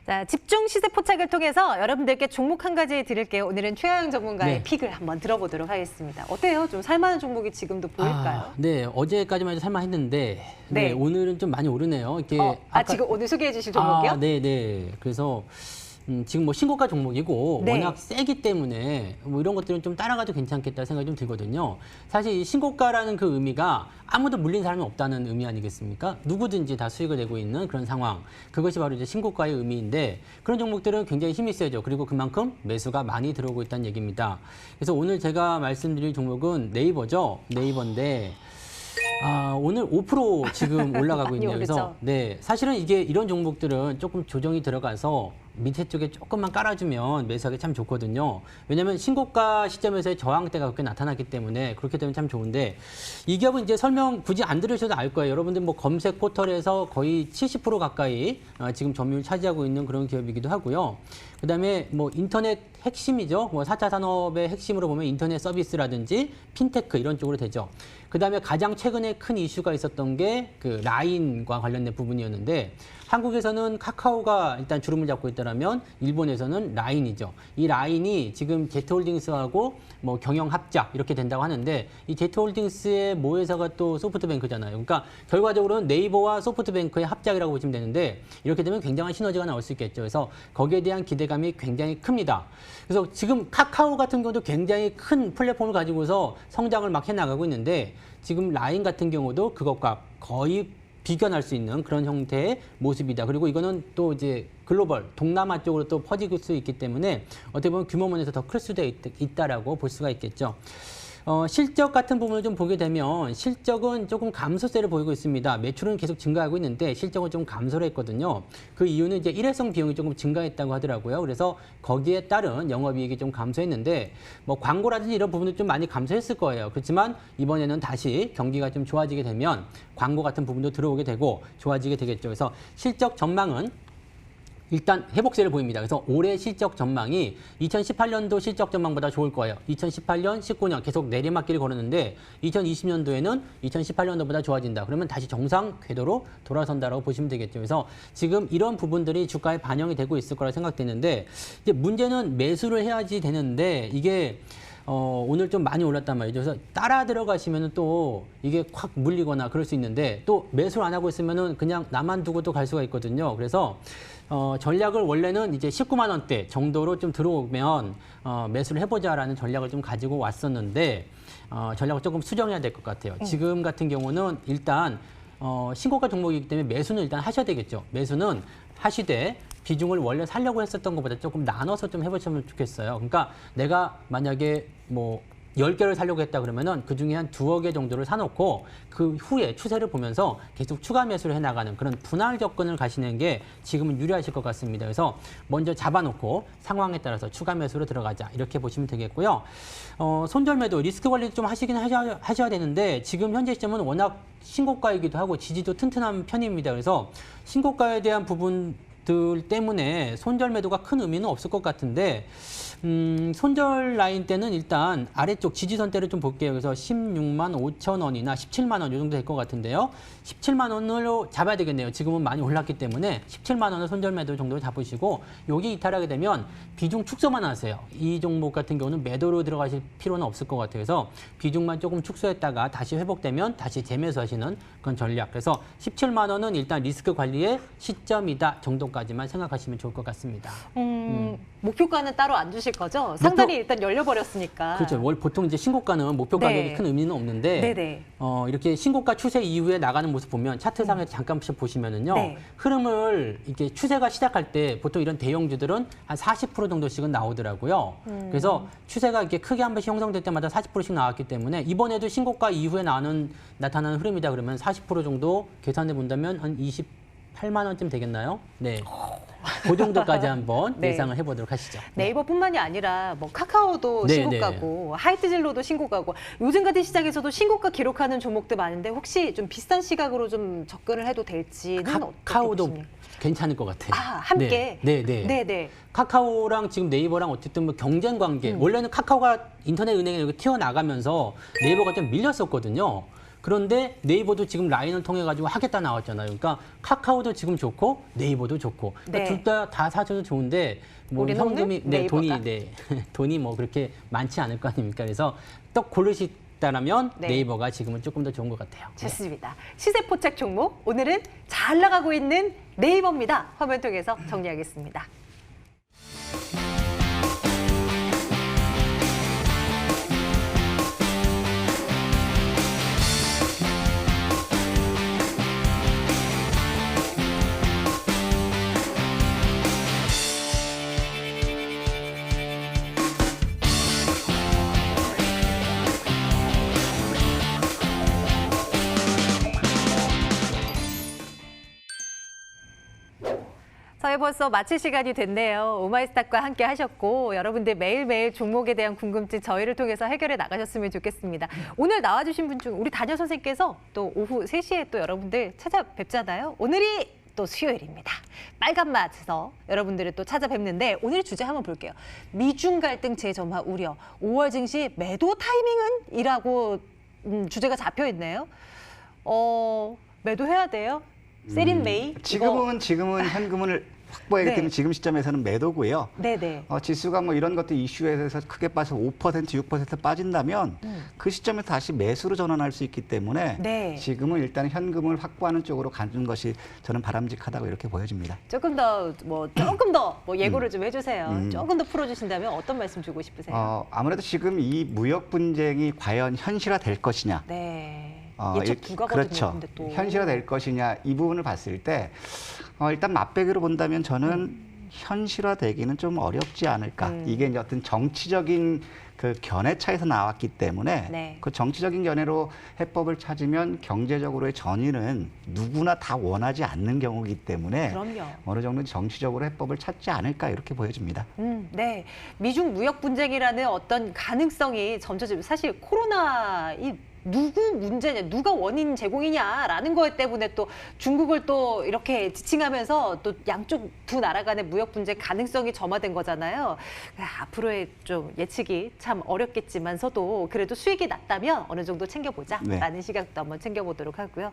자, 집중 시세 포착을 통해서 여러분들께 종목 한 가지 드릴게요. 오늘은 최하영 전문가의 네. 픽을 한번 들어보도록 하겠습니다. 어때요? 좀 살만한 종목이 지금도 보일까요? 네, 어제까지만 해도 살만했는데 네. 오늘은 좀 많이 오르네요. 이게 지금 오늘 소개해 주실 종목이요? 네. 그래서 지금 뭐 신고가 종목이고 네. 워낙 세기 때문에 뭐 이런 것들은 좀 따라가도 괜찮겠다 생각이 좀 들거든요. 사실 이 신고가라는 그 의미가 아무도 물린 사람이 없다는 의미 아니겠습니까? 누구든지 다 수익을 내고 있는 그런 상황. 그것이 바로 이제 신고가의 의미인데 그런 종목들은 굉장히 힘이 세죠. 그리고 그만큼 매수가 많이 들어오고 있다는 얘기입니다. 그래서 오늘 제가 말씀드릴 종목은 네이버죠. 네이버인데 오늘 5% 지금 올라가고 있네요. 그래서 네, 사실은 이게 이런 종목들은 조금 조정이 들어가서 밑에 쪽에 조금만 깔아주면 매수하기 참 좋거든요. 왜냐하면 신고가 시점에서의 저항대가 그렇게 나타났기 때문에 그렇게 되면 참 좋은데 이 기업은 이제 설명 굳이 안 들으셔도 알 거예요. 여러분들 뭐 검색 포털에서 거의 70% 가까이 지금 점유율 차지하고 있는 그런 기업이기도 하고요. 그다음에 뭐 인터넷 핵심이죠. 뭐 4차 산업의 핵심으로 보면 인터넷 서비스라든지 핀테크 이런 쪽으로 되죠. 그다음에 가장 최근에 큰 이슈가 있었던 게 그 라인과 관련된 부분이었는데 한국에서는 카카오가 일단 주름을 잡고 있다면 일본에서는 라인이죠. 이 라인이 지금 제트홀딩스하고 뭐 경영 합작 이렇게 된다고 하는데 이 제트홀딩스의 모회사가 또 소프트뱅크잖아요. 그러니까 결과적으로는 네이버와 소프트뱅크의 합작이라고 보시면 되는데 이렇게 되면 굉장한 시너지가 나올 수 있겠죠. 그래서 거기에 대한 기대감이 굉장히 큽니다. 그래서 지금 카카오 같은 경우도 굉장히 큰 플랫폼을 가지고서 성장을 막 해나가고 있는데 지금 라인 같은 경우도 그것과 거의 비견할 수 있는 그런 형태의 모습이다. 그리고 이거는 또 이제 글로벌 동남아 쪽으로 또 퍼질 수 있기 때문에 어떻게 보면 규모면에서 더 클 수도 있다라고 볼 수가 있겠죠. 실적 같은 부분을 좀 보게 되면 실적은 조금 감소세를 보이고 있습니다. 매출은 계속 증가하고 있는데 실적은 좀 감소를 했거든요. 그 이유는 이제 일회성 비용이 조금 증가했다고 하더라고요. 그래서 거기에 따른 영업이익이 좀 감소했는데 뭐 광고라든지 이런 부분도 좀 많이 감소했을 거예요. 그렇지만 이번에는 다시 경기가 좀 좋아지게 되면 광고 같은 부분도 들어오게 되고 좋아지게 되겠죠. 그래서 실적 전망은 일단 회복세를 보입니다. 그래서 올해 실적 전망이 2018년도 실적 전망보다 좋을 거예요. 2018년, 19년 계속 내리막길을 걸었는데 2020년도에는 2018년도보다 좋아진다. 그러면 다시 정상 궤도로 돌아선다라고 보시면 되겠죠. 그래서 지금 이런 부분들이 주가에 반영이 되고 있을 거라 생각되는데 이제 문제는 매수를 해야지 되는데 이게 오늘 좀 많이 올랐단 말이죠. 그래서 따라 들어가시면은 또 이게 확 물리거나 그럴 수 있는데 또 매수를 안 하고 있으면은 그냥 나만 두고 또 갈 수가 있거든요. 그래서 전략을 원래는 이제 19만 원대 정도로 좀 들어오면 매수를 해보자라는 전략을 좀 가지고 왔었는데 전략을 조금 수정해야 될 것 같아요. 지금 같은 경우는 일단 신고가 종목이기 때문에 매수는 일단 하셔야 되겠죠. 매수는 하시되 비중을 원래 살려고 했었던 것보다 조금 나눠서 좀 해보시면 좋겠어요. 그러니까 내가 만약에 뭐 10개를 살려고 했다 그러면은 그 중에 한 2억 개 정도를 사놓고 그 후에 추세를 보면서 계속 추가 매수를 해나가는 그런 분할 접근을 가시는 게 지금은 유리하실 것 같습니다. 그래서 먼저 잡아놓고 상황에 따라서 추가 매수로 들어가자 이렇게 보시면 되겠고요. 손절 매도 리스크 관리 좀 하셔야 되는데 지금 현재 시점은 워낙 신고가이기도 하고 지지도 튼튼한 편입니다. 그래서 신고가에 대한 부분들 때문에 손절 매도가 큰 의미는 없을 것 같은데 손절 라인 때는 일단 아래쪽 지지선대를 좀 볼게요. 그래서 16만 5천 원이나 17만 원 이 정도 될 것 같은데요. 17만 원으로 잡아야 되겠네요. 지금은 많이 올랐기 때문에 17만 원을 손절 매도 정도 잡으시고 여기 이탈하게 되면 비중 축소만 하세요. 이 종목 같은 경우는 매도로 들어가실 필요는 없을 것 같아요. 그래서 비중만 조금 축소했다가 다시 회복되면 다시 재매수하시는 그런 전략. 그래서 17만 원은 일단 리스크 관리의 시점이다 정도까지만 생각하시면 좋을 것 같습니다. 목표가는 따로 안 주실 거죠? 상단이 일단 열려버렸으니까. 그렇죠. 보통 이제 신고가는 목표 가격이 큰 의미는 없는데 이렇게 신고가 추세 이후에 나가는 모습 보면 차트상에 잠깐 보시면은요. 흐름을 이렇게 추세가 시작할 때 보통 이런 대형주들은 한 40% 정도씩은 나오더라고요. 그래서 추세가 이렇게 크게 한 번씩 형성될 때마다 40%씩 나왔기 때문에 이번에도 신고가 이후에 나타나는 흐름이다 그러면 40% 정도 계산해 본다면 한 28만 원쯤 되겠나요? 네. 그 정도까지 한번 예상을 해보도록 하시죠. 네이버뿐만이 아니라 뭐 카카오도 신고가고 하이트진로도 신고가고 요즘 같은 시장에서도 신고가 기록하는 종목들 많은데 혹시 좀 비슷한 시각으로 좀 접근을 해도 될지는 카카오도 어떻게 보십니까? 괜찮을 것 같아요. 함께? 네. 카카오랑 지금 네이버랑 어쨌든 뭐 경쟁 관계. 원래는 카카오가 인터넷 은행에 튀어나가면서 네이버가 좀 밀렸었거든요. 그런데 네이버도 지금 라인을 통해 가지고 하겠다 나왔잖아요. 그러니까 카카오도 지금 좋고 네이버도 좋고 네. 둘 다 사셔도 좋은데 뭐 우리는 현금이 오늘 돈이 네이버다. 돈이 뭐 그렇게 많지 않을 거 아닙니까? 그래서 딱 고르시다라면 네. 네이버가 지금은 조금 더 좋은 것 같아요. 좋습니다. 시세 포착 종목 오늘은 잘 나가고 있는 네이버입니다. 화면 통해서 정리하겠습니다. 저희 벌써 마칠 시간이 됐네요. 오마이스탁과 함께 하셨고 여러분들 매일매일 종목에 대한 궁금증 저희를 통해서 해결해 나가셨으면 좋겠습니다. 오늘 나와주신 분 중 우리 담임 선생님께서 또 오후 3시에 또 여러분들 찾아뵙잖아요. 오늘이 또 수요일입니다. 빨간맛에서 여러분들을 또 찾아뵙는데 오늘 주제 한번 볼게요. 미중 갈등 재점화 우려, 5월 증시 매도 타이밍은? 이라고 주제가 잡혀 있네요. 매도해야 돼요? 세린 메이? 지금은 현금을 확보하기 네. 때문에 지금 시점에서는 매도고요. 네네. 지수가 뭐 이런 것도 이슈에서 크게 빠져 5%, 6% 빠진다면 그 시점에 다시 매수로 전환할 수 있기 때문에 네. 지금은 일단 현금을 확보하는 쪽으로 가는 것이 저는 바람직하다고 이렇게 보여집니다. 조금 더 예고를 좀 해주세요. 조금 더 풀어주신다면 어떤 말씀 주고 싶으세요? 아무래도 지금 이 무역 분쟁이 과연 현실화될 것이냐. 네. 예측 불가거든요. 그렇죠. 근데 또. 현실화될 것이냐 이 부분을 봤을 때 일단 맛배기로 본다면 저는 현실화되기는 좀 어렵지 않을까. 이게 이제 어떤 정치적인 그 견해 차에서 나왔기 때문에 네. 그 정치적인 견해로 해법을 찾으면 경제적으로의 전의는 누구나 다 원하지 않는 경우이기 때문에 그럼요. 어느 정도 정치적으로 해법을 찾지 않을까 이렇게 보여집니다. 네. 미중 무역 분쟁이라는 어떤 가능성이 점점 사실 코로나 누구 문제냐, 누가 원인 제공이냐라는 것 때문에 또 중국을 또 이렇게 지칭하면서 또 양쪽 두 나라 간의 무역 분쟁 가능성이 점화된 거잖아요. 앞으로의 좀 예측이 참 어렵겠지만서도 그래도 수익이 났다면 어느 정도 챙겨보자라는 네. 시각도 한번 챙겨보도록 하고요.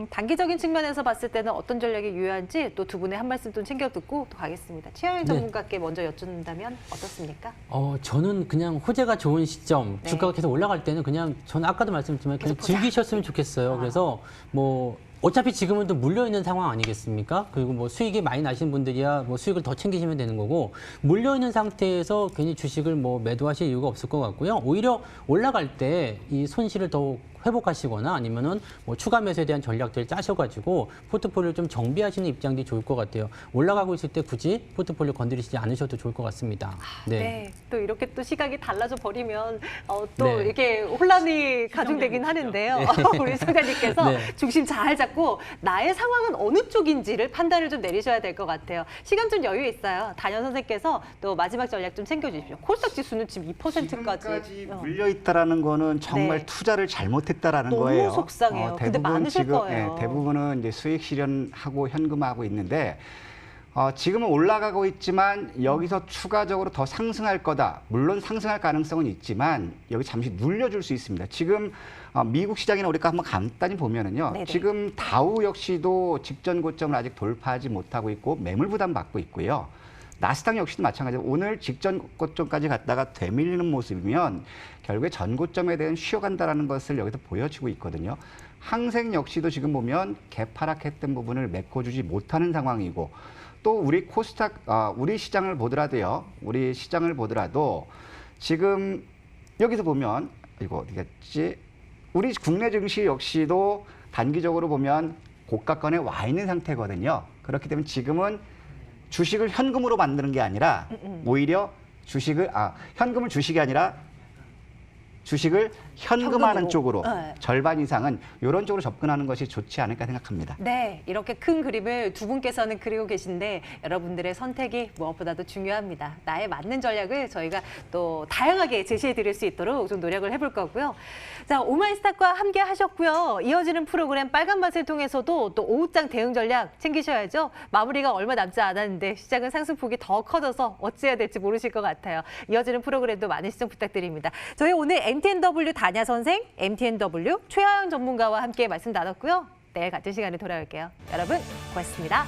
단기적인 측면에서 봤을 때는 어떤 전략이 유효한지 또 두 분의 한 말씀 좀 챙겨 듣고 또 가겠습니다. 최영일 전문가께 먼저 여쭙는다면 어떻습니까? 저는 그냥 호재가 좋은 시점, 네. 주가가 계속 올라갈 때는 그냥 저는 아까도 말씀드렸지만 그냥 계속 보자. 즐기셨으면 좋겠어요. 그래서 뭐 어차피 지금은 또 물려 있는 상황 아니겠습니까? 그리고 뭐 수익이 많이 나신 분들이야 뭐 수익을 더 챙기시면 되는 거고 물려 있는 상태에서 괜히 주식을 뭐 매도하실 이유가 없을 것 같고요. 오히려 올라갈 때 이 손실을 더욱 회복하시거나 아니면은 뭐 추가 매수에 대한 전략들을 짜셔가지고 포트폴리오를 좀 정비하시는 입장이 좋을 것 같아요. 올라가고 있을 때 굳이 포트폴리오 건드리시지 않으셔도 좋을 것 같습니다. 네. 또 이렇게 또 시각이 달라져 버리면 또 네. 이렇게 혼란이 가중되긴 하는데요. 우리 소장님께서 네. 중심 잘 잡고 나의 상황은 어느 쪽인지를 판단을 좀 내리셔야 될 것 같아요. 시간 좀 여유 있어요. 단연 선생께서 또 마지막 전략 좀 챙겨주십시오. 코스닥 지수는 지금 2%까지 지금까지 물려 있다라는 거는 정말 네. 투자를 잘못했다라는 너무 거예요. 속상해요. 근데 대부분 많으실 지금 거예요. 대부분은 이제 수익 실현하고 현금화하고 있는데 지금은 올라가고 있지만 여기서 추가적으로 더 상승할 거다. 물론 상승할 가능성은 있지만 여기 잠시 눌려줄 수 있습니다. 지금 미국 시장이나 우리가 한번 간단히 보면은요. 네네. 지금 다우 역시도 직전 고점을 아직 돌파하지 못하고 있고 매물 부담 받고 있고요. 나스닥 역시도 마찬가지로 오늘 직전 고점까지 갔다가 되밀리는 모습이면 결국에 전 고점에 대한 쉬어간다라는 것을 여기서 보여주고 있거든요. 항생 역시도 지금 보면 개파락했던 부분을 메꿔주지 못하는 상황이고 또 우리 코스닥, 우리 시장을 보더라도요. 우리 시장을 보더라도 지금 여기서 보면 이거 어디 갔지? 우리 국내 증시 역시도 단기적으로 보면 고가권에 와 있는 상태거든요. 그렇기 때문에 지금은 주식을 현금으로 만드는 게 아니라 오히려 현금을 주식이 아니라 주식을 현금화하는 현금으로. 쪽으로 네. 절반 이상은 이런 쪽으로 접근하는 것이 좋지 않을까 생각합니다. 네, 이렇게 큰 그림을 두 분께서는 그리고 계신데 여러분들의 선택이 무엇보다도 중요합니다. 나에 맞는 전략을 저희가 또 다양하게 제시해 드릴 수 있도록 좀 노력을 해볼 거고요. 자, 오마이스탁과 함께 하셨고요. 이어지는 프로그램 빨간맛을 통해서도 또 오후장 대응 전략 챙기셔야죠. 마무리가 얼마 남지 않았는데 시장은 상승폭이 더 커져서 어찌해야 될지 모르실 것 같아요. 이어지는 프로그램도 많은 시청 부탁드립니다. 저희 오늘 MTNW 다냐 선생, MTNW 최하영 전문가와 함께 말씀 나눴고요. 내일 같은 시간에 돌아올게요. 여러분 고맙습니다.